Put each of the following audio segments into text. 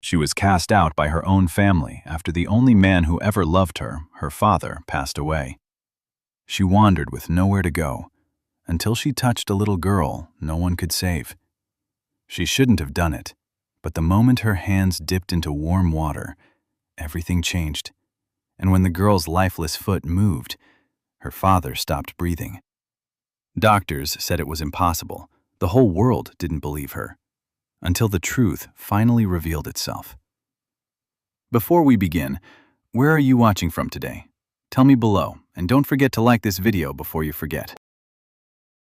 She was cast out by her own family after the only man who ever loved her, her father, passed away. She wandered with nowhere to go, until she touched a little girl no one could save. She shouldn't have done it, but the moment her hands dipped into warm water, everything changed. And when the girl's lifeless foot moved, her father stopped breathing. Doctors said it was impossible. The whole world didn't believe her, until the truth finally revealed itself. Before we begin, where are you watching from today? Tell me below, and don't forget to like this video before you forget.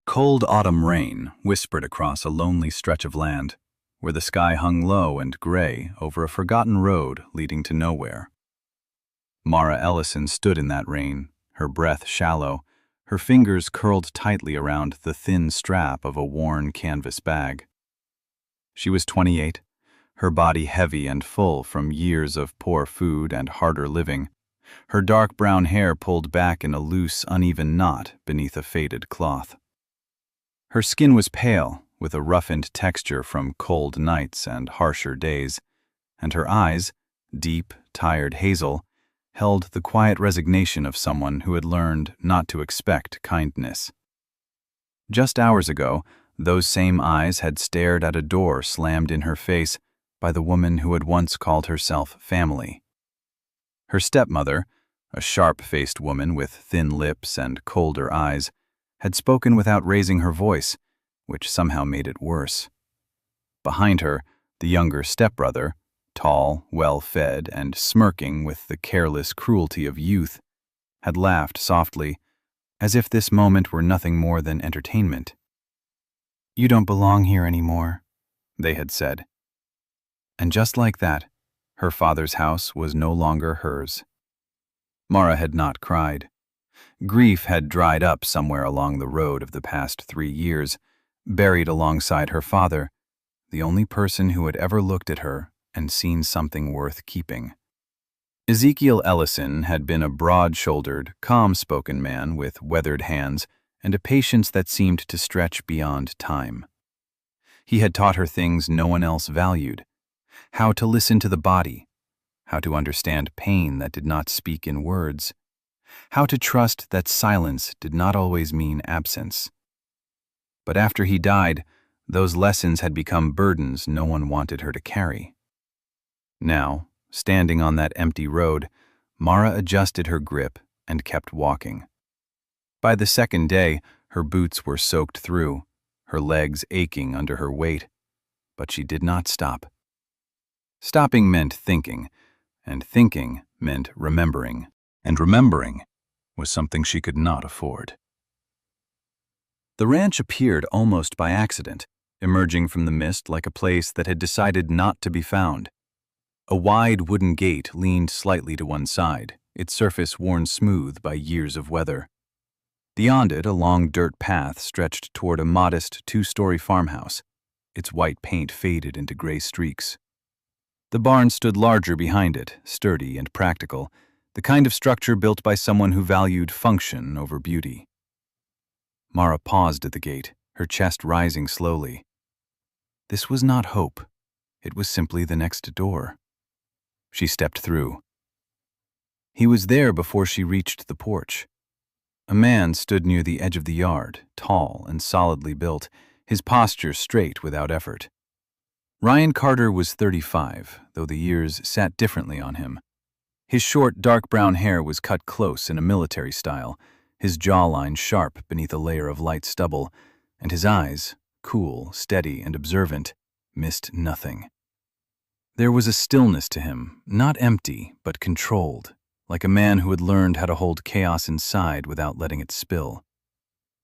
Cold autumn rain whispered across a lonely stretch of land, where the sky hung low and gray over a forgotten road leading to nowhere. Mara Ellison stood in that rain, her breath shallow, her fingers curled tightly around the thin strap of a worn canvas bag. She was 28, her body heavy and full from years of poor food and harder living, her dark brown hair pulled back in a loose, uneven knot beneath a faded cloth. Her skin was pale, with a roughened texture from cold nights and harsher days, and her eyes, deep, tired hazel, held the quiet resignation of someone who had learned not to expect kindness. Just hours ago, those same eyes had stared at a door slammed in her face by the woman who had once called herself family. Her stepmother, a sharp-faced woman with thin lips and colder eyes, had spoken without raising her voice, which somehow made it worse. Behind her, the younger stepbrother, tall, well-fed, and smirking with the careless cruelty of youth, had laughed softly, as if this moment were nothing more than entertainment. "You don't belong here anymore," they had said. And just like that, her father's house was no longer hers. Mara had not cried. Grief had dried up somewhere along the road of the past 3 years, buried alongside her father, the only person who had ever looked at her and seen something worth keeping. Ezekiel Ellison had been a broad-shouldered, calm-spoken man with weathered hands and a patience that seemed to stretch beyond time. He had taught her things no one else valued: how to listen to the body, how to understand pain that did not speak in words, how to trust that silence did not always mean absence. But after he died, those lessons had become burdens no one wanted her to carry. Now, standing on that empty road, Mara adjusted her grip and kept walking. By the second day, her boots were soaked through, her legs aching under her weight, but she did not stop. Stopping meant thinking, and thinking meant remembering, and remembering was something she could not afford. The ranch appeared almost by accident, emerging from the mist like a place that had decided not to be found. A wide wooden gate leaned slightly to one side, its surface worn smooth by years of weather. Beyond it, a long dirt path stretched toward a modest 2-story farmhouse, its white paint faded into gray streaks. The barn stood larger behind it, sturdy and practical, the kind of structure built by someone who valued function over beauty. Mara paused at the gate, her chest rising slowly. This was not hope. It was simply the next door. She stepped through. He was there before she reached the porch. A man stood near the edge of the yard, tall and solidly built, his posture straight without effort. Ryan Carter was 35, though the years sat differently on him. His short, dark brown hair was cut close in a military style, his jawline sharp beneath a layer of light stubble, and his eyes, cool, steady, and observant, missed nothing. There was a stillness to him, not empty, but controlled, like a man who had learned how to hold chaos inside without letting it spill.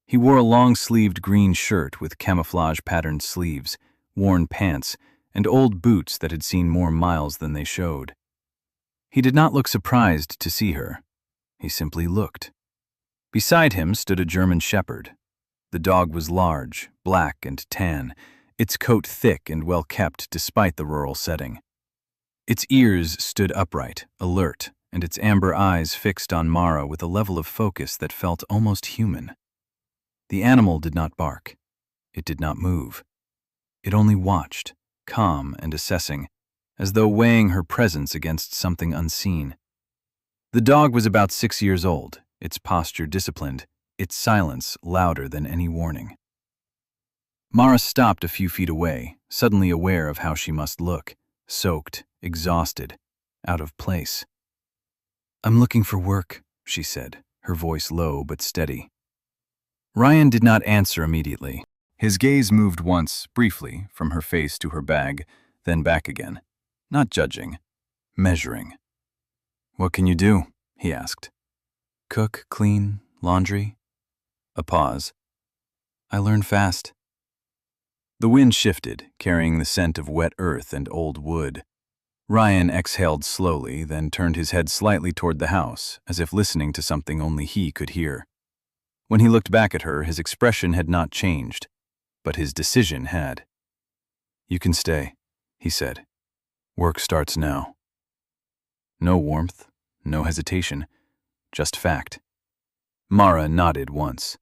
He wore a long-sleeved green shirt with camouflage-patterned sleeves, worn pants, and old boots that had seen more miles than they showed. He did not look surprised to see her. He simply looked. Beside him stood a German shepherd. The dog was large, black and tan, its coat thick and well-kept despite the rural setting. Its ears stood upright, alert, and its amber eyes fixed on Mara with a level of focus that felt almost human. The animal did not bark. It did not move. It only watched, calm and assessing, as though weighing her presence against something unseen. The dog was about 6 years old, its posture disciplined, its silence louder than any warning. Mara stopped a few feet away, suddenly aware of how she must look, soaked, exhausted, out of place. "I'm looking for work," she said, her voice low but steady. Ryan did not answer immediately. His gaze moved once, briefly, from her face to her bag, then back again. Not judging, measuring. "What can you do?" he asked. "Cook, clean, laundry." A pause. "I learn fast." The wind shifted, carrying the scent of wet earth and old wood. Ryan exhaled slowly, then turned his head slightly toward the house, as if listening to something only he could hear. When he looked back at her, his expression had not changed, but his decision had. "You can stay," he said. "Work starts now." No warmth, no hesitation, just fact. Mara nodded once.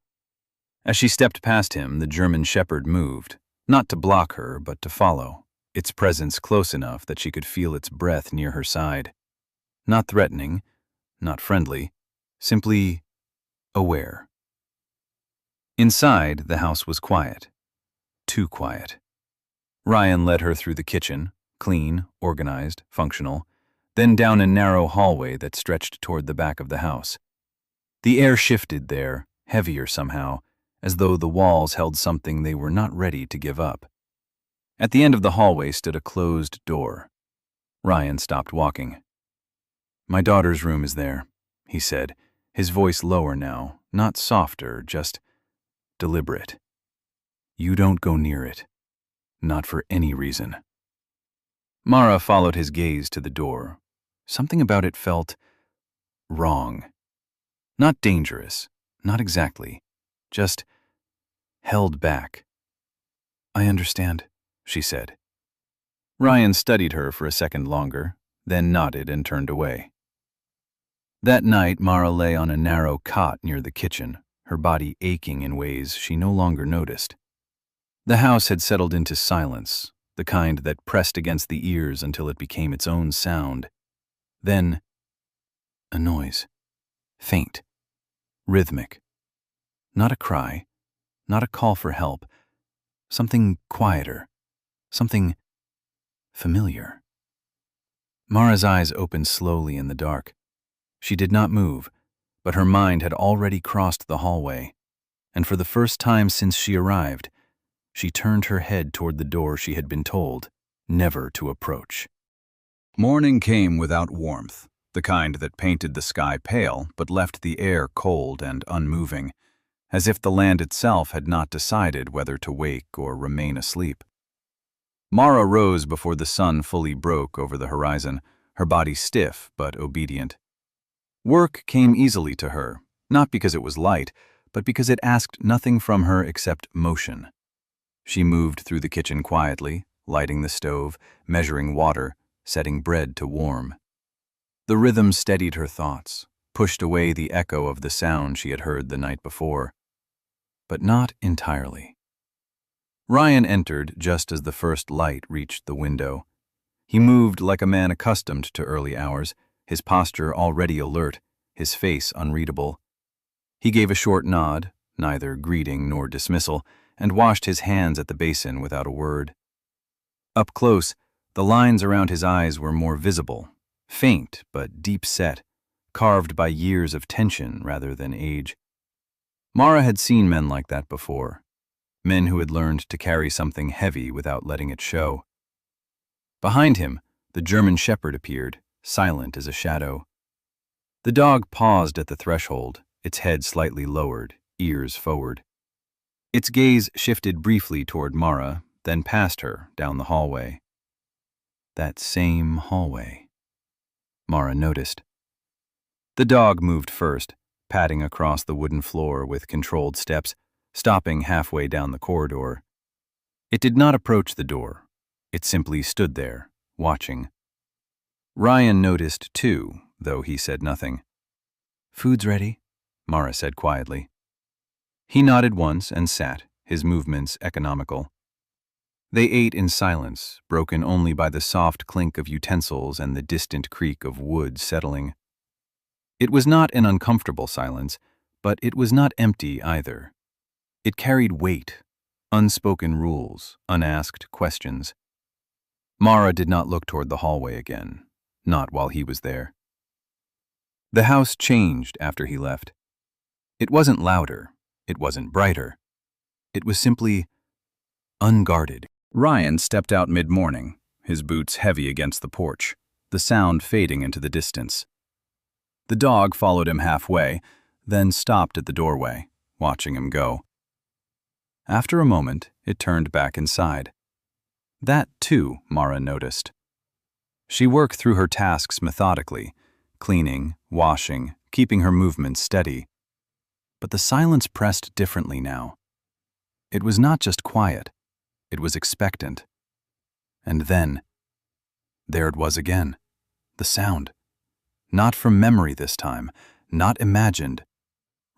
As she stepped past him, the German shepherd moved, not to block her, but to follow, its presence close enough that she could feel its breath near her side. Not threatening, not friendly, simply aware. Inside, the house was quiet. Too quiet. Ryan led her through the kitchen, clean, organized, functional, then down a narrow hallway that stretched toward the back of the house. The air shifted there, heavier somehow, as though the walls held something they were not ready to give up. At the end of the hallway stood a closed door. Ryan stopped walking. "My daughter's room is there," he said, his voice lower now, not softer, just deliberate. "You don't go near it. Not for any reason." Mara followed his gaze to the door. Something about it felt wrong. Not dangerous, not exactly, just held back. "I understand," she said. Ryan studied her for a second longer, then nodded and turned away. That night, Mara lay on a narrow cot near the kitchen, her body aching in ways she no longer noticed. The house had settled into silence, the kind that pressed against the ears until it became its own sound. Then, a noise. Faint. Rhythmic. Not a cry, not a call for help. Something quieter. Something familiar. Mara's eyes opened slowly in the dark. She did not move, but her mind had already crossed the hallway, and for the first time since she arrived, she turned her head toward the door she had been told never to approach. Morning came without warmth, the kind that painted the sky pale but left the air cold and unmoving, as if the land itself had not decided whether to wake or remain asleep. Mara rose before the sun fully broke over the horizon, her body stiff but obedient. Work came easily to her, not because it was light, but because it asked nothing from her except motion. She moved through the kitchen quietly, lighting the stove, measuring water, setting bread to warm. The rhythm steadied her thoughts, pushed away the echo of the sound she had heard the night before. But not entirely. Ryan entered just as the first light reached the window. He moved like a man accustomed to early hours, his posture already alert, his face unreadable. He gave a short nod, neither greeting nor dismissal, and washed his hands at the basin without a word. Up close, the lines around his eyes were more visible, faint but deep-set, carved by years of tension rather than age. Mara had seen men like that before, men who had learned to carry something heavy without letting it show. Behind him, the German shepherd appeared, silent as a shadow. The dog paused at the threshold, its head slightly lowered, ears forward. Its gaze shifted briefly toward Mara, then past her, down the hallway. That same hallway. Mara noticed. The dog moved first, padding across the wooden floor with controlled steps, stopping halfway down the corridor. It did not approach the door. It simply stood there, watching. Ryan noticed too, though he said nothing. "Food's ready," Mara said quietly. He nodded once and sat, his movements economical. They ate in silence, broken only by the soft clink of utensils and the distant creak of wood settling. It was not an uncomfortable silence, but it was not empty either. It carried weight, unspoken rules, unasked questions. Mara did not look toward the hallway again, not while he was there. The house changed after he left. It wasn't louder, it wasn't brighter. It was simply unguarded. Ryan stepped out mid-morning, his boots heavy against the porch, the sound fading into the distance. The dog followed him halfway, then stopped at the doorway, watching him go. After a moment, it turned back inside. That, too, Mara noticed. She worked through her tasks methodically, cleaning, washing, keeping her movements steady. But the silence pressed differently now. It was not just quiet, it was expectant. And then, there it was again, the sound. Not from memory this time, not imagined,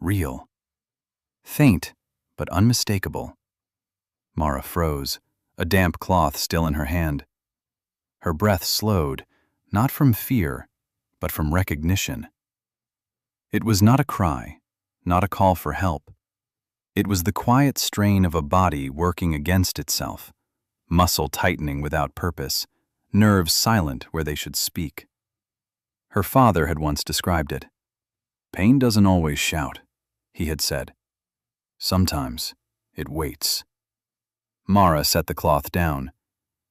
real. Faint, but unmistakable. Mara froze, a damp cloth still in her hand. Her breath slowed, not from fear, but from recognition. It was not a cry, not a call for help. It was the quiet strain of a body working against itself, muscle tightening without purpose, nerves silent where they should speak. Her father had once described it. Pain doesn't always shout, he had said. Sometimes it waits. Mara set the cloth down.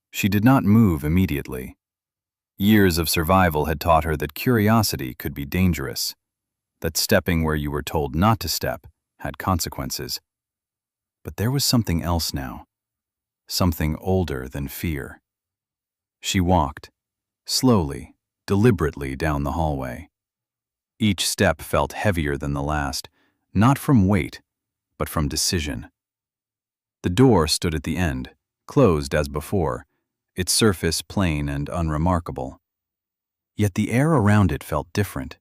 She did not move immediately. Years of survival had taught her that curiosity could be dangerous, that stepping where you were told not to step had consequences. But there was something else now, something older than fear. She walked, slowly, deliberately down the hallway. Each step felt heavier than the last, not from weight, but from decision. The door stood at the end, closed as before, its surface plain and unremarkable. Yet the air around it felt different,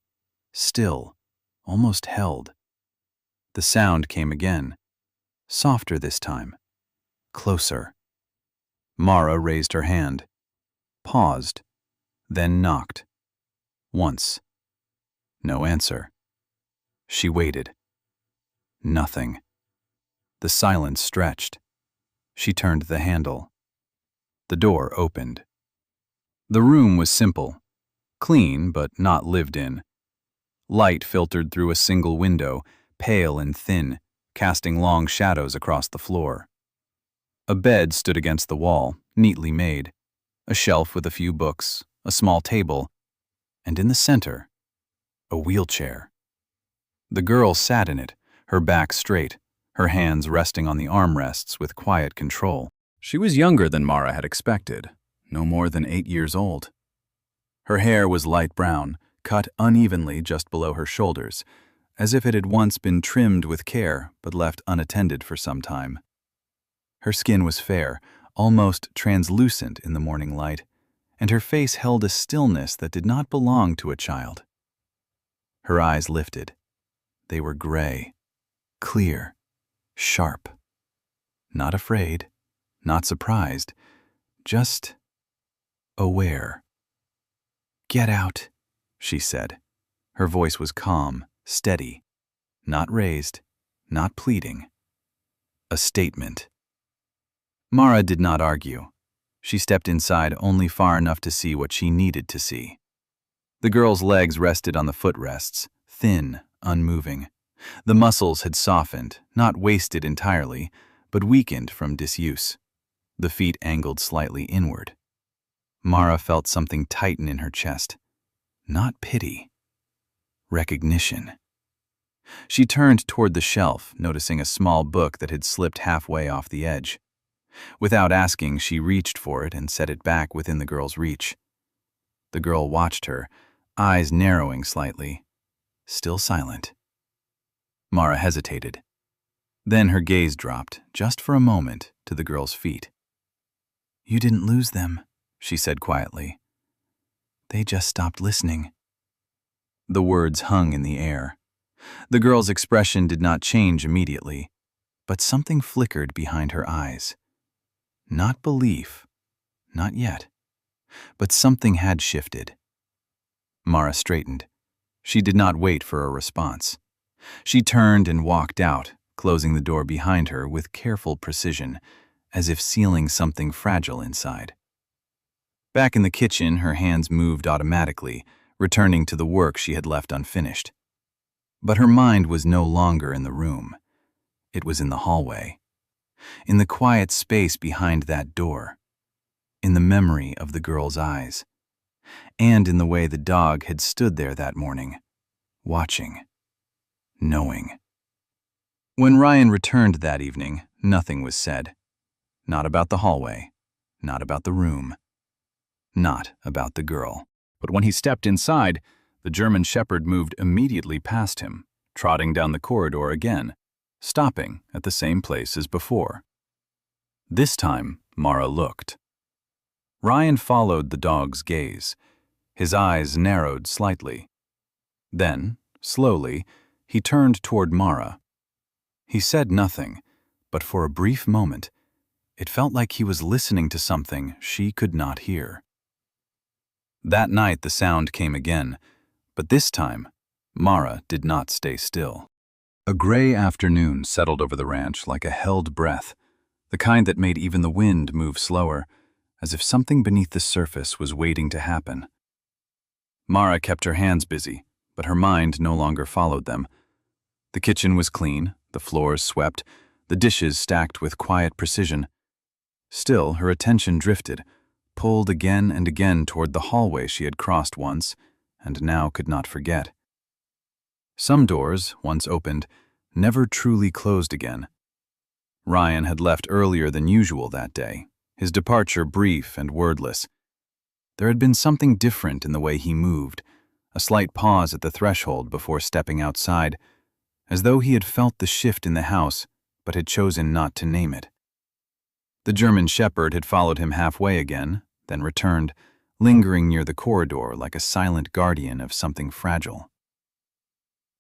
still, almost held. The sound came again, softer this time, closer. Mara raised her hand, paused, then knocked. Once. No answer. She waited. Nothing. The silence stretched. She turned the handle. The door opened. The room was simple, clean but not lived in. Light filtered through a single window, pale and thin, casting long shadows across the floor. A bed stood against the wall, neatly made, a shelf with a few books, a small table, and in the center, a wheelchair. The girl sat in it, her back straight, her hands resting on the armrests with quiet control. She was younger than Mara had expected, no more than 8 years old. Her hair was light brown, cut unevenly just below her shoulders, as if it had once been trimmed with care but left unattended for some time. Her skin was fair, almost translucent in the morning light, and her face held a stillness that did not belong to a child. Her eyes lifted. They were gray, clear, sharp. Not afraid, not surprised, just aware. "Get out," she said. Her voice was calm, steady, not raised, not pleading. A statement. Mara did not argue. She stepped inside only far enough to see what she needed to see. The girl's legs rested on the footrests, thin, unmoving. The muscles had softened, not wasted entirely, but weakened from disuse. The feet angled slightly inward. Mara felt something tighten in her chest. Not pity. Recognition. She turned toward the shelf, noticing a small book that had slipped halfway off the edge. Without asking, she reached for it and set it back within the girl's reach. The girl watched her, eyes narrowing slightly, still silent. Mara hesitated. Then her gaze dropped, just for a moment, to the girl's feet. "You didn't lose them," she said quietly. "They just stopped listening." The words hung in the air. The girl's expression did not change immediately, but something flickered behind her eyes. Not belief. Not yet. But something had shifted. Mara straightened. She did not wait for a response. She turned and walked out, closing the door behind her with careful precision, as if sealing something fragile inside. Back in the kitchen, her hands moved automatically, returning to the work she had left unfinished. But her mind was no longer in the room. It was in the hallway. In the quiet space behind that door. In the memory of the girl's eyes. And in the way the dog had stood there that morning, watching, knowing. When Ryan returned that evening, nothing was said. Not about the hallway, not about the room, not about the girl. But when he stepped inside, the German Shepherd moved immediately past him, trotting down the corridor again, stopping at the same place as before. This time, Mara looked. Ryan followed the dog's gaze. His eyes narrowed slightly. Then, slowly, he turned toward Mara. He said nothing, but for a brief moment, it felt like he was listening to something she could not hear. That night the sound came again, but this time, Mara did not stay still. A gray afternoon settled over the ranch like a held breath, the kind that made even the wind move slower, as if something beneath the surface was waiting to happen. Mara kept her hands busy, but her mind no longer followed them. The kitchen was clean, the floors swept, the dishes stacked with quiet precision. Still, her attention drifted, pulled again and again toward the hallway she had crossed once, and now could not forget. Some doors, once opened, never truly closed again. Ryan had left earlier than usual that day, his departure brief and wordless. There had been something different in the way he moved, a slight pause at the threshold before stepping outside, as though he had felt the shift in the house, but had chosen not to name it. The German Shepherd had followed him halfway again, then returned, lingering near the corridor like a silent guardian of something fragile.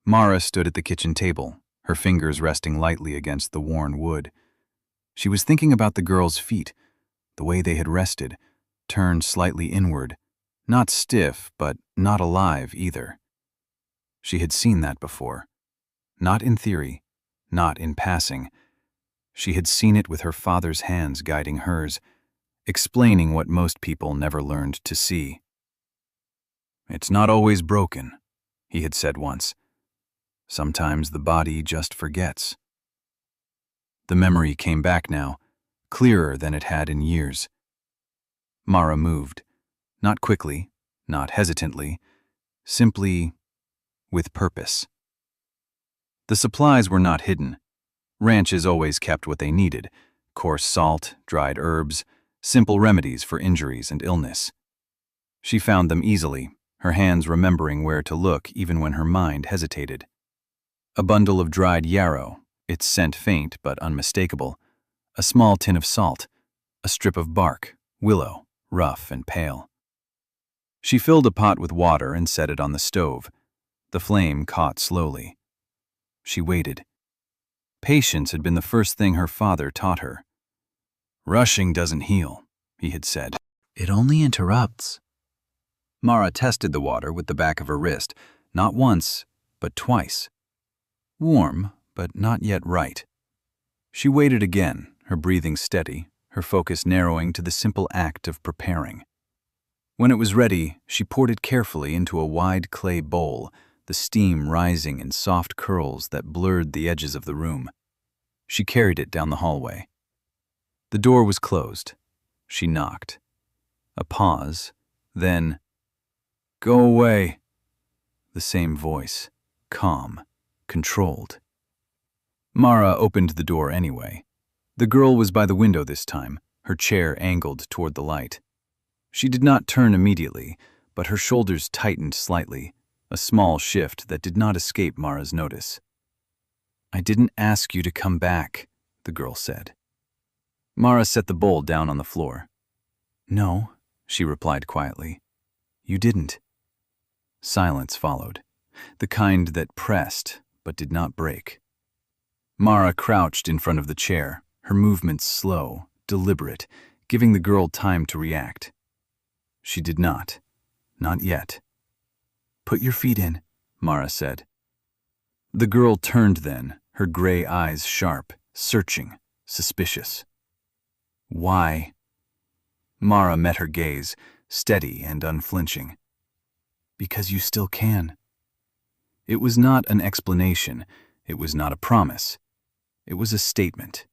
Mara stood at the kitchen table, her fingers resting lightly against the worn wood. She was thinking about the girl's feet, the way they had rested, turned slightly inward, not stiff, but not alive either. She had seen that before. Not in theory, not in passing. She had seen it with her father's hands guiding hers, explaining what most people never learned to see. "It's not always broken," he had said once. "Sometimes the body just forgets." The memory came back now, clearer than it had in years. Mara moved, not quickly, not hesitantly, simply with purpose. The supplies were not hidden. Ranches always kept what they needed: coarse salt, dried herbs, simple remedies for injuries and illness. She found them easily, her hands remembering where to look even when her mind hesitated. A bundle of dried yarrow, its scent faint but unmistakable, a small tin of salt, a strip of bark, willow, rough and pale. She filled a pot with water and set it on the stove. The flame caught slowly. She waited. Patience had been the first thing her father taught her. "Rushing doesn't heal," he had said. "It only interrupts." Mara tested the water with the back of her wrist, not once, but twice. Warm, but not yet right. She waited again, her breathing steady, her focus narrowing to the simple act of preparing. When it was ready, she poured it carefully into a wide clay bowl, the steam rising in soft curls that blurred the edges of the room. She carried it down the hallway. The door was closed. She knocked. A pause, then, "Go away." The same voice, calm, controlled. Mara opened the door anyway. The girl was by the window this time, her chair angled toward the light. She did not turn immediately, but her shoulders tightened slightly, a small shift that did not escape Mara's notice. "I didn't ask you to come back," the girl said. Mara set the bowl down on the floor. "No," she replied quietly. "You didn't." Silence followed, the kind that pressed but did not break. Mara crouched in front of the chair, her movements slow, deliberate, giving the girl time to react. She did not. Not yet. "Put your feet in," Mara said. The girl turned then, her gray eyes sharp, searching, suspicious. "Why?" Mara met her gaze, steady and unflinching. "Because you still can." It was not an explanation. It was not a promise. It was a statement.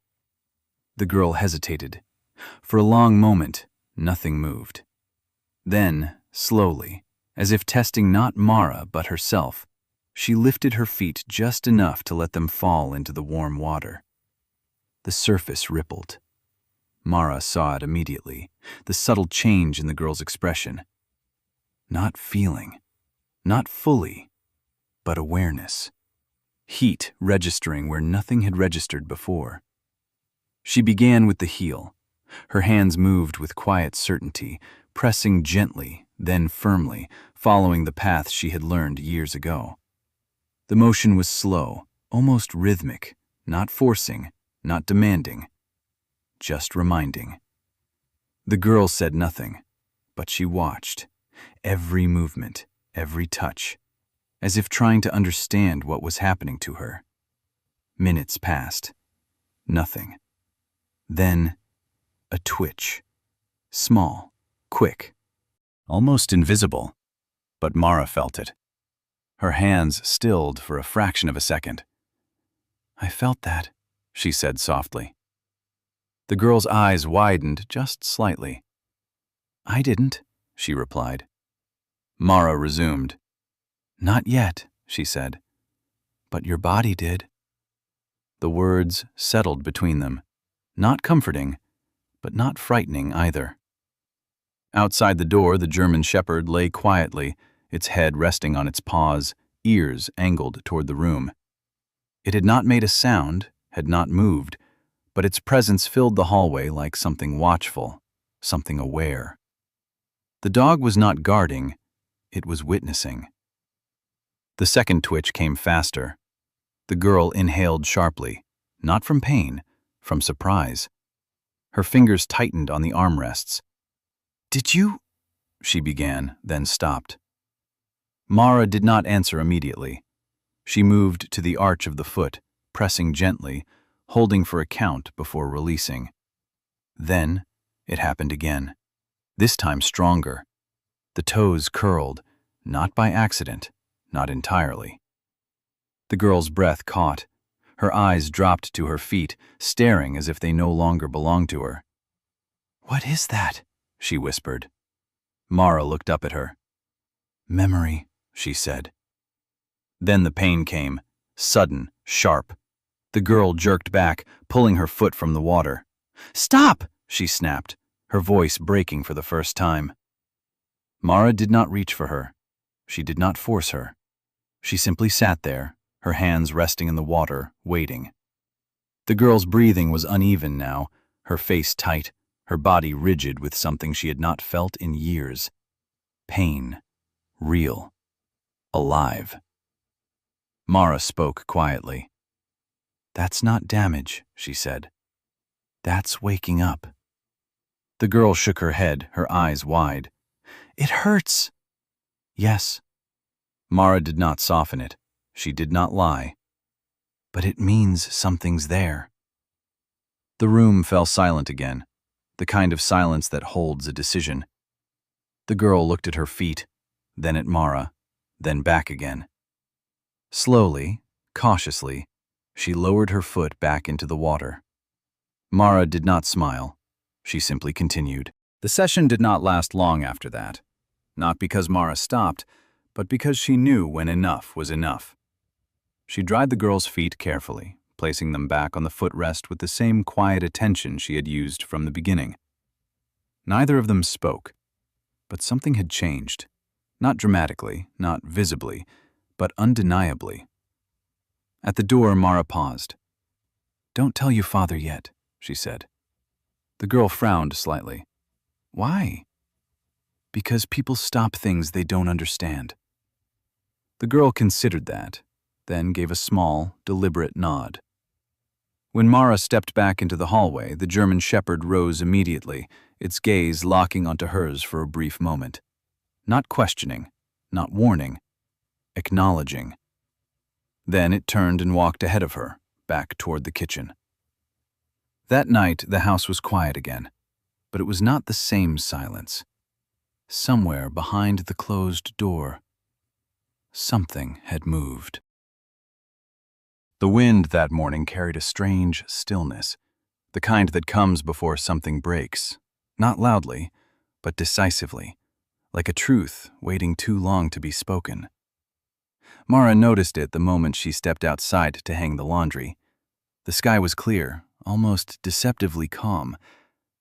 The girl hesitated. For a long moment, nothing moved. Then, slowly, as if testing not Mara but herself, she lifted her feet just enough to let them fall into the warm water. The surface rippled. Mara saw it immediately, the subtle change in the girl's expression. Not feeling, not fully, but awareness. Heat registering where nothing had registered before. She began with the heel. Her hands moved with quiet certainty, pressing gently, then firmly, following the path she had learned years ago. The motion was slow, almost rhythmic, not forcing, not demanding, just reminding. The girl said nothing, but she watched, every movement, every touch, as if trying to understand what was happening to her. Minutes passed. Nothing. Then, a twitch. Small, quick, almost invisible, but Mara felt it. Her hands stilled for a fraction of a second. "I felt that," she said softly. The girl's eyes widened just slightly. "I didn't," she replied. Mara resumed. "Not yet," she said. "But your body did." The words settled between them, not comforting, but not frightening either. Outside the door, the German shepherd lay quietly, its head resting on its paws, ears angled toward the room. It had not made a sound, had not moved, but its presence filled the hallway like something watchful, something aware. The dog was not guarding, it was witnessing. The second twitch came faster. The girl inhaled sharply, not from pain, from surprise. Her fingers tightened on the armrests. "Did you?" she began, then stopped. Mara did not answer immediately. She moved to the arch of the foot, pressing gently, holding for a count before releasing. Then it happened again, this time stronger. The toes curled, not by accident, not entirely. The girl's breath caught. Her eyes dropped to her feet, staring as if they no longer belonged to her. "What is that?" she whispered. Mara looked up at her. "Memory," she said. Then the pain came, sudden, sharp. The girl jerked back, pulling her foot from the water. "Stop!" she snapped, her voice breaking for the first time. Mara did not reach for her. She did not force her. She simply sat there, her hands resting in the water, waiting. The girl's breathing was uneven now, her face tight, her body rigid with something she had not felt in years. Pain. Real. Alive. Mara spoke quietly. "That's not damage," she said. "That's waking up." The girl shook her head, her eyes wide. "It hurts." "Yes." Mara did not soften it. She did not lie. "But it means something's there." The room fell silent again, the kind of silence that holds a decision. The girl looked at her feet, then at Mara, then back again. Slowly, cautiously, she lowered her foot back into the water. Mara did not smile. She simply continued. The session did not last long after that, not because Mara stopped, but because she knew when enough was enough. She dried the girl's feet carefully, placing them back on the footrest with the same quiet attention she had used from the beginning. Neither of them spoke, but something had changed, not dramatically, not visibly, but undeniably. At the door, Mara paused. "Don't tell your father yet," she said. The girl frowned slightly. "Why?" "Because people stop things they don't understand." The girl considered that, then gave a small, deliberate nod. When Mara stepped back into the hallway, the German Shepherd rose immediately, its gaze locking onto hers for a brief moment. Not questioning, not warning, acknowledging. Then it turned and walked ahead of her, back toward the kitchen. That night, the house was quiet again, but it was not the same silence. Somewhere behind the closed door, something had moved. The wind that morning carried a strange stillness, the kind that comes before something breaks, not loudly, but decisively, like a truth waiting too long to be spoken. Mara noticed it the moment she stepped outside to hang the laundry. The sky was clear, almost deceptively calm,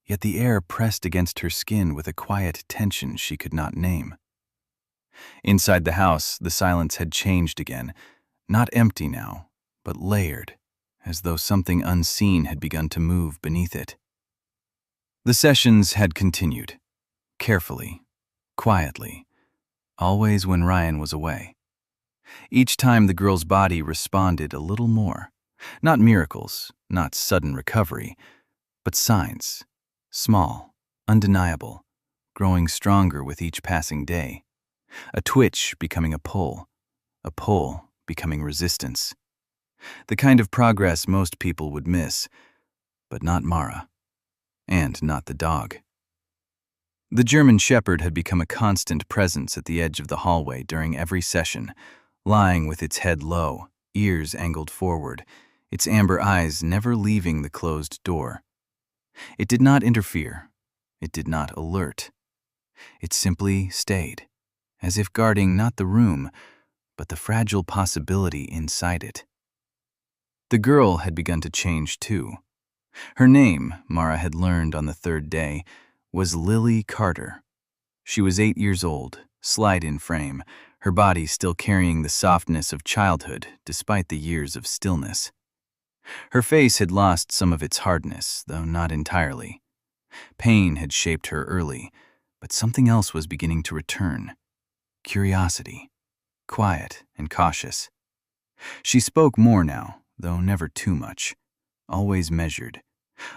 yet the air pressed against her skin with a quiet tension she could not name. Inside the house, the silence had changed again, not empty now, but layered, as though something unseen had begun to move beneath it. The sessions had continued, carefully, quietly, always when Ryan was away. Each time the girl's body responded a little more. Not miracles, not sudden recovery, but signs, small, undeniable, growing stronger with each passing day. A twitch becoming a pull becoming resistance. The kind of progress most people would miss, but not Mara, and not the dog. The German Shepherd had become a constant presence at the edge of the hallway during every session, lying with its head low, ears angled forward, its amber eyes never leaving the closed door. It did not interfere. It did not alert. It simply stayed, as if guarding not the room, but the fragile possibility inside it. The girl had begun to change too. Her name, Mara had learned on the third day, was Lily Carter. She was 8 years old, slight in frame, her body still carrying the softness of childhood despite the years of stillness. Her face had lost some of its hardness, though not entirely. Pain had shaped her early, but something else was beginning to return. Curiosity, quiet and cautious. She spoke more now, though never too much, always measured,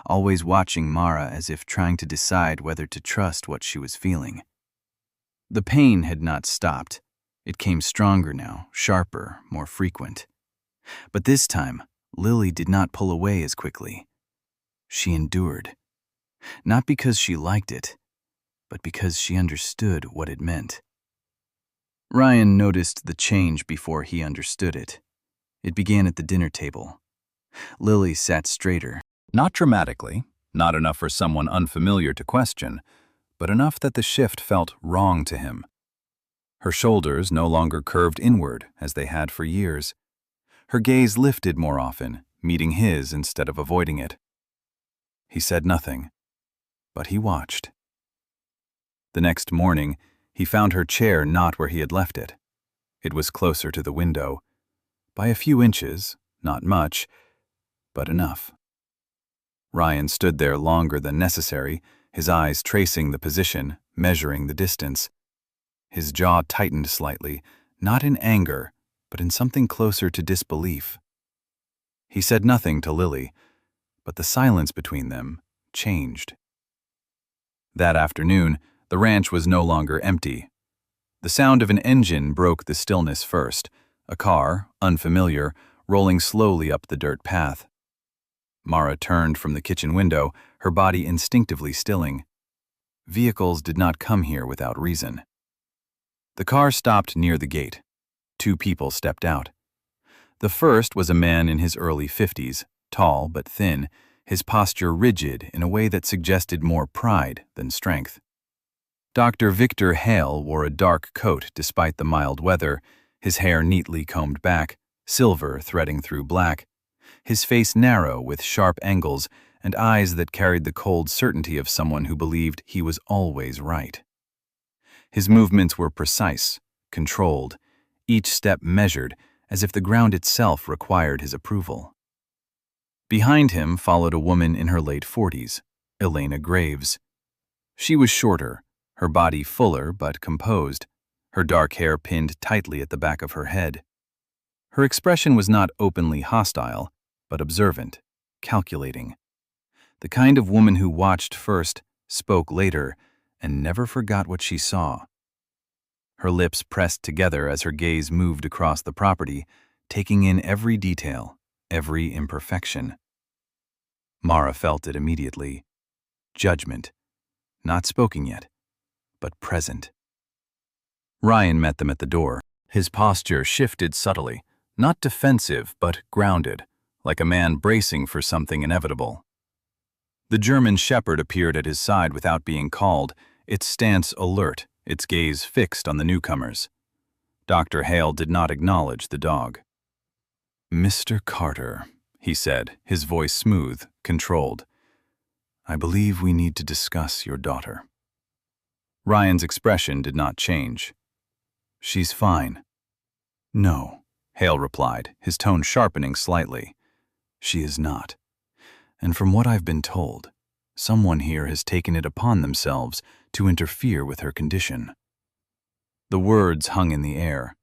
always watching Mara as if trying to decide whether to trust what she was feeling. The pain had not stopped. It came stronger now, sharper, more frequent. But this time, Lily did not pull away as quickly. She endured. Not because she liked it, but because she understood what it meant. Ryan noticed the change before he understood it. It began at the dinner table. Lily sat straighter. Not dramatically, not enough for someone unfamiliar to question, but enough that the shift felt wrong to him. Her shoulders no longer curved inward as they had for years. Her gaze lifted more often, meeting his instead of avoiding it. He said nothing, but he watched. The next morning, he found her chair not where he had left it. It was closer to the window. By a few inches, not much, but enough. Ryan stood there longer than necessary, his eyes tracing the position, measuring the distance. His jaw tightened slightly, not in anger, but in something closer to disbelief. He said nothing to Lily, but the silence between them changed. That afternoon, the ranch was no longer empty. The sound of an engine broke the stillness first, a car, unfamiliar, rolling slowly up the dirt path. Mara turned from the kitchen window, her body instinctively stilling. Vehicles did not come here without reason. The car stopped near the gate. 2 people stepped out. The first was a man in his early 50s, tall but thin, his posture rigid in a way that suggested more pride than strength. Dr. Victor Hale wore a dark coat despite the mild weather, his hair neatly combed back, silver threading through black, his face narrow with sharp angles and eyes that carried the cold certainty of someone who believed he was always right. His movements were precise, controlled, each step measured as if the ground itself required his approval. Behind him followed a woman in her late 40s, Elena Graves. She was shorter, her body fuller but composed, her dark hair pinned tightly at the back of her head. Her expression was not openly hostile, but observant, calculating. The kind of woman who watched first, spoke later, and never forgot what she saw. Her lips pressed together as her gaze moved across the property, taking in every detail, every imperfection. Mara felt it immediately. Judgment. Not spoken yet, but present. Ryan met them at the door. His posture shifted subtly, not defensive, but grounded, like a man bracing for something inevitable. The German shepherd appeared at his side without being called, its stance alert, its gaze fixed on the newcomers. Dr. Hale did not acknowledge the dog. "Mr. Carter," he said, his voice smooth, controlled. "I believe we need to discuss your daughter." Ryan's expression did not change. "She's fine." "No," Hale replied, his tone sharpening slightly. "She is not. And from what I've been told, someone here has taken it upon themselves to interfere with her condition." The words hung in the air.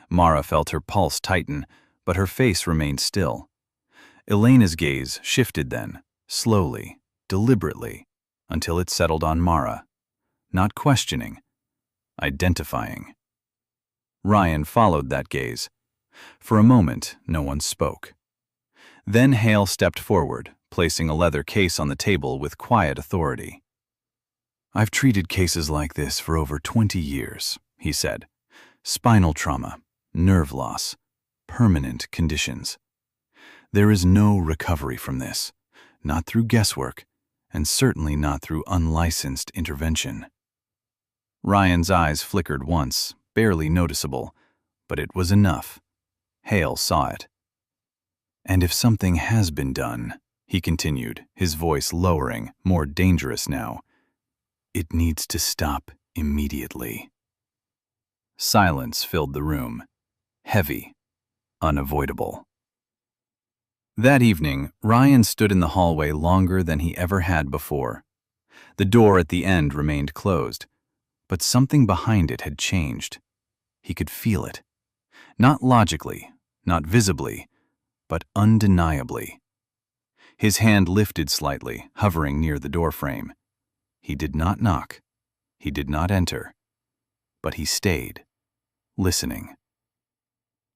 Mara felt her pulse tighten, but her face remained still. Elena's gaze shifted then, slowly, deliberately, until it settled on Mara. Not questioning, identifying. Ryan followed that gaze. For a moment, no one spoke. Then Hale stepped forward, placing a leather case on the table with quiet authority. "I've treated cases like this for over 20 years, he said. "Spinal trauma, nerve loss, permanent conditions. There is no recovery from this, not through guesswork, and certainly not through unlicensed intervention." Ryan's eyes flickered once, barely noticeable, but it was enough. Hale saw it. "And if something has been done," he continued, his voice lowering, more dangerous now, "it needs to stop immediately." Silence filled the room, heavy, unavoidable. That evening, Ryan stood in the hallway longer than he ever had before. The door at the end remained closed, but something behind it had changed. He could feel it. Not logically, not visibly, but undeniably. His hand lifted slightly, hovering near the doorframe. He did not knock. He did not enter. But he stayed, listening.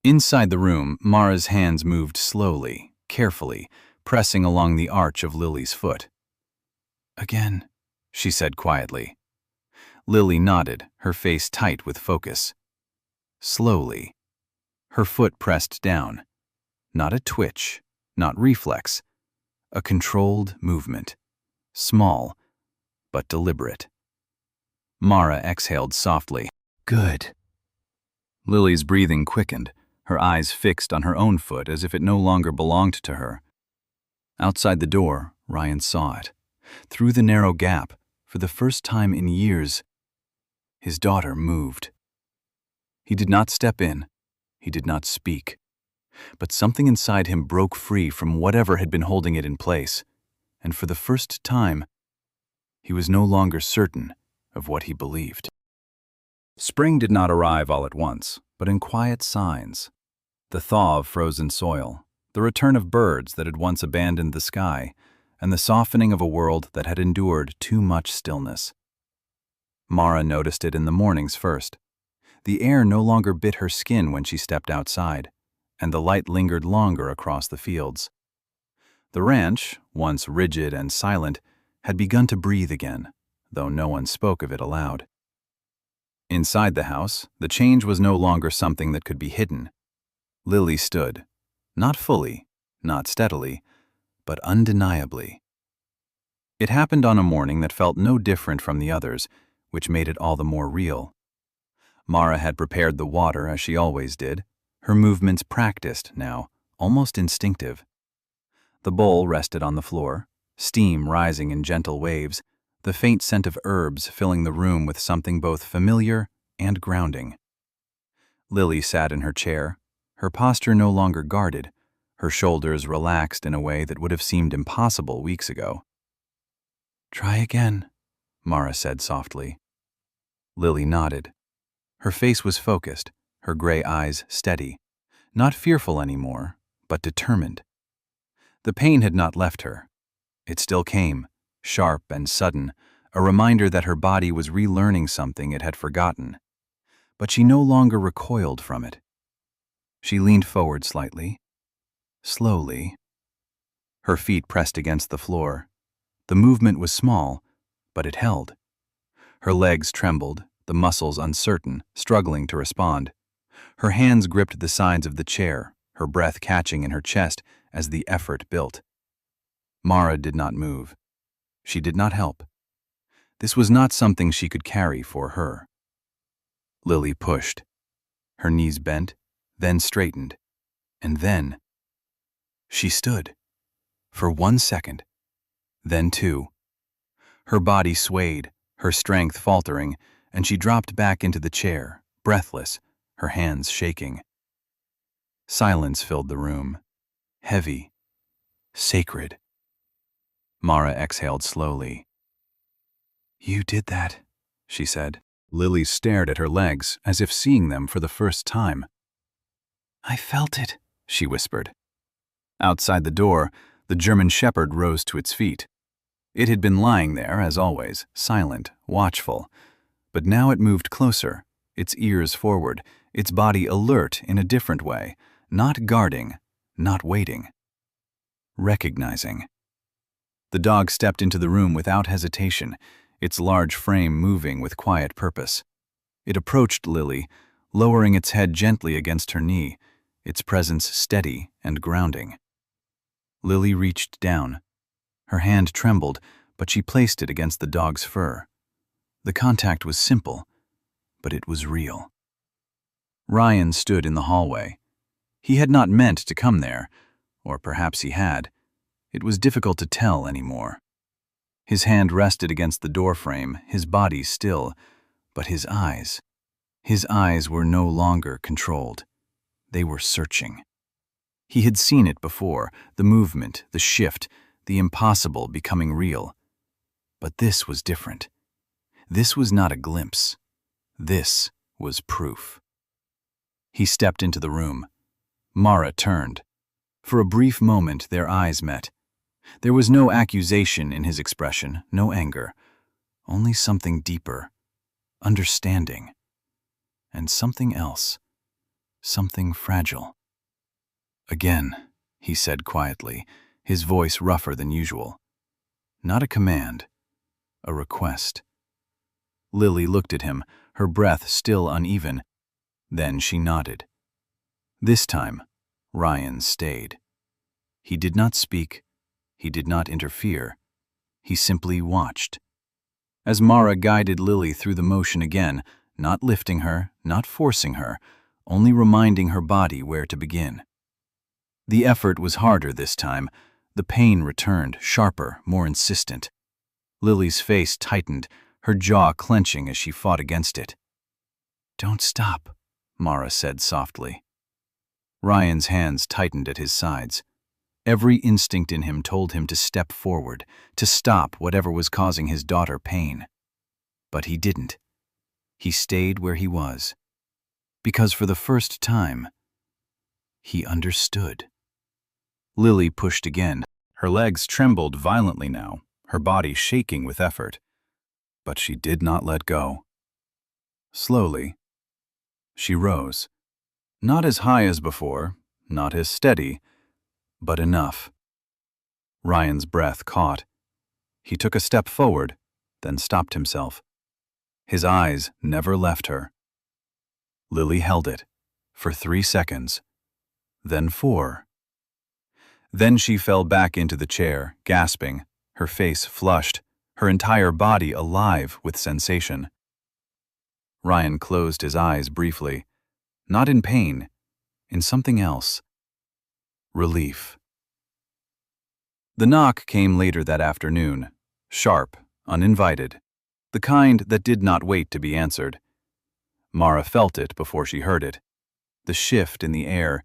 Inside the room, Mara's hands moved slowly, carefully, pressing along the arch of Lily's foot. "Again," she said quietly. Lily nodded, her face tight with focus. Slowly. Her foot pressed down. Not a twitch, not reflex. A controlled movement. Small, but deliberate. Mara exhaled softly. "Good." Lily's breathing quickened, her eyes fixed on her own foot as if it no longer belonged to her. Outside the door, Ryan saw it. Through the narrow gap, for the first time in years, his daughter moved. He did not step in. He did not speak. But something inside him broke free from whatever had been holding it in place, and for the first time, he was no longer certain of what he believed. Spring did not arrive all at once, but in quiet signs. The thaw of frozen soil, the return of birds that had once abandoned the sky, and the softening of a world that had endured too much stillness. Mara noticed it in the mornings first. The air no longer bit her skin when she stepped outside, and the light lingered longer across the fields. The ranch, once rigid and silent, had begun to breathe again, though no one spoke of it aloud. Inside the house, the change was no longer something that could be hidden. Lily stood, not fully, not steadily, but undeniably. It happened on a morning that felt no different from the others, which made it all the more real. Mara had prepared the water as she always did, her movements practiced now, almost instinctive. The bowl rested on the floor, steam rising in gentle waves, the faint scent of herbs filling the room with something both familiar and grounding. Lily sat in her chair, her posture no longer guarded, her shoulders relaxed in a way that would have seemed impossible weeks ago. "Try again," Mara said softly. Lily nodded. Her face was focused, her gray eyes steady, not fearful anymore, but determined. The pain had not left her. It still came, sharp and sudden, a reminder that her body was relearning something it had forgotten. But she no longer recoiled from it. She leaned forward slightly, slowly. Her feet pressed against the floor. The movement was small, but it held. Her legs trembled, the muscles uncertain, struggling to respond. Her hands gripped the sides of the chair, her breath catching in her chest as the effort built. Mara did not move. She did not help. This was not something she could carry for her. Lily pushed. Her knees bent, then straightened, and then she stood. For 1 second, then 2. Her body swayed, her strength faltering, and she dropped back into the chair, breathless, her hands shaking. Silence filled the room, heavy, sacred. Mara exhaled slowly. "You did that," she said. Lily stared at her legs as if seeing them for the first time. "I felt it," she whispered. Outside the door, the German shepherd rose to its feet. It had been lying there, as always, silent, watchful. But now it moved closer, its ears forward, its body alert in a different way, not guarding, not waiting. Recognizing. The dog stepped into the room without hesitation, its large frame moving with quiet purpose. It approached Lily, lowering its head gently against her knee, its presence steady and grounding. Lily reached down. Her hand trembled, but she placed it against the dog's fur. The contact was simple, but it was real. Ryan stood in the hallway. He had not meant to come there, or perhaps he had. It was difficult to tell anymore. His hand rested against the doorframe, his body still, but his eyes were no longer controlled. They were searching. He had seen it before, the movement, the shift, the impossible becoming real. But this was different. This was not a glimpse. This was proof. He stepped into the room. Mara turned. For a brief moment, their eyes met. There was no accusation in his expression, no anger, only something deeper, understanding, and something else, something fragile. "Again," he said quietly, his voice rougher than usual. Not a command, a request. Lily looked at him, her breath still uneven. Then she nodded. This time, Ryan stayed. He did not speak. He did not interfere. He simply watched. As Mara guided Lily through the motion again, not lifting her, not forcing her, only reminding her body where to begin. The effort was harder this time. The pain returned, sharper, more insistent. Lily's face tightened, her jaw clenching as she fought against it. "Don't stop," Mara said softly. Ryan's hands tightened at his sides. Every instinct in him told him to step forward, to stop whatever was causing his daughter pain. But he didn't. He stayed where he was. Because for the first time, he understood. Lily pushed again. Her legs trembled violently now, her body shaking with effort. But she did not let go. Slowly, she rose. Not as high as before, not as steady, but enough. Ryan's breath caught. He took a step forward, then stopped himself. His eyes never left her. Lily held it for 3 seconds, then 4. Then she fell back into the chair, gasping, her face flushed, her entire body alive with sensation. Ryan closed his eyes briefly, not in pain, in something else. Relief. The knock came later that afternoon, sharp, uninvited, the kind that did not wait to be answered. Mara felt it before she heard it. The shift in the air,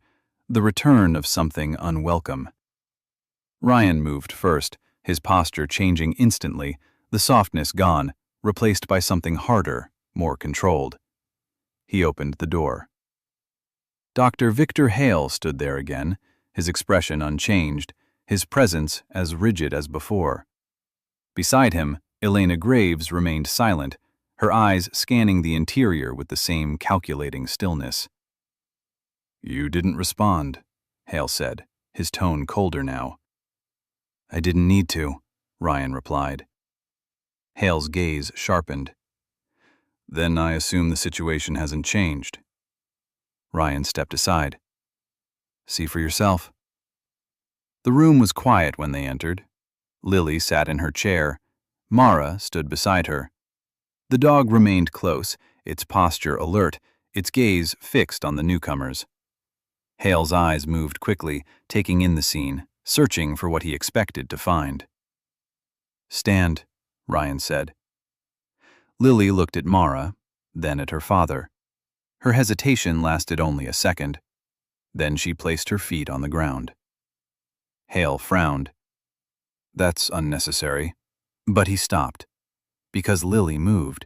the return of something unwelcome. Ryan moved first, his posture changing instantly, the softness gone, replaced by something harder, more controlled. He opened the door. Dr. Victor Hale stood there again, his expression unchanged, his presence as rigid as before. Beside him, Elena Graves remained silent, her eyes scanning the interior with the same calculating stillness. "You didn't respond," Hale said, his tone colder now. "I didn't need to," Ryan replied. Hale's gaze sharpened. "Then I assume the situation hasn't changed." Ryan stepped aside. "See for yourself." The room was quiet when they entered. Lily sat in her chair. Mara stood beside her. The dog remained close, its posture alert, its gaze fixed on the newcomers. Hale's eyes moved quickly, taking in the scene, searching for what he expected to find. "Stand," Ryan said. Lily looked at Mara, then at her father. Her hesitation lasted only a second. Then she placed her feet on the ground. Hale frowned. "That's unnecessary." But he stopped, because Lily moved.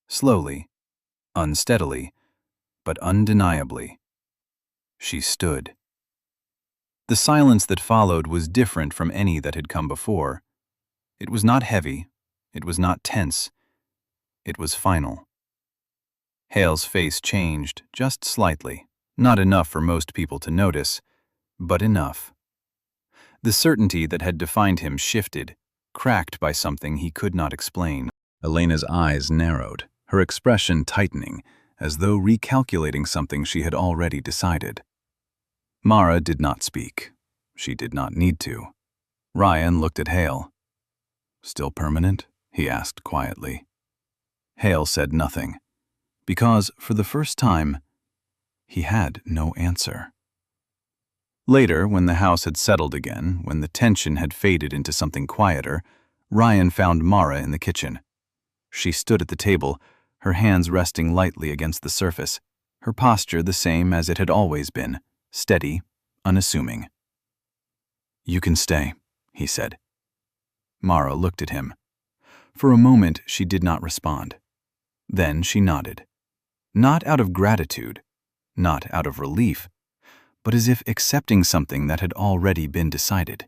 Slowly, unsteadily, but undeniably. She stood. The silence that followed was different from any that had come before. It was not heavy. It was not tense. It was final. Hale's face changed, just slightly, not enough for most people to notice, but enough. The certainty that had defined him shifted, cracked by something he could not explain. Elena's eyes narrowed, her expression tightening, as though recalculating something she had already decided. Mara did not speak. She did not need to. Ryan looked at Hale. "Still permanent?" he asked quietly. Hale said nothing, because, for the first time, he had no answer. Later, when the house had settled again, when the tension had faded into something quieter, Ryan found Mara in the kitchen. She stood at the table, her hands resting lightly against the surface, her posture the same as it had always been, steady, unassuming. "You can stay," he said. Mara looked at him. For a moment, she did not respond. Then she nodded. Not out of gratitude, not out of relief, but as if accepting something that had already been decided.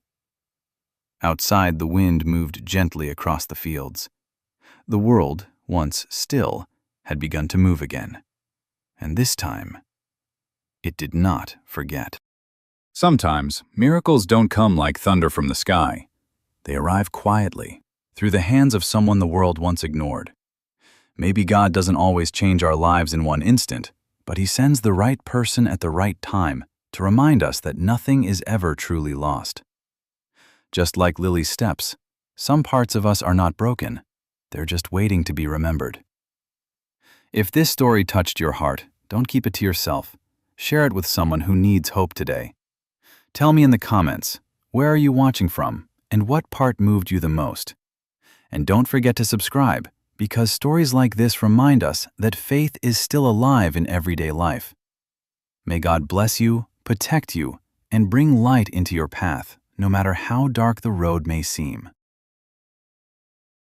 Outside, the wind moved gently across the fields. The world, once still, had begun to move again. And this time, it did not forget. Sometimes, miracles don't come like thunder from the sky. They arrive quietly, through the hands of someone the world once ignored. Maybe God doesn't always change our lives in one instant, but He sends the right person at the right time to remind us that nothing is ever truly lost. Just like Lily's steps, some parts of us are not broken. They're just waiting to be remembered. If this story touched your heart, don't keep it to yourself. Share it with someone who needs hope today. Tell me in the comments, where are you watching from, and what part moved you the most? And don't forget to subscribe, because stories like this remind us that faith is still alive in everyday life. May God bless you, protect you, and bring light into your path, no matter how dark the road may seem.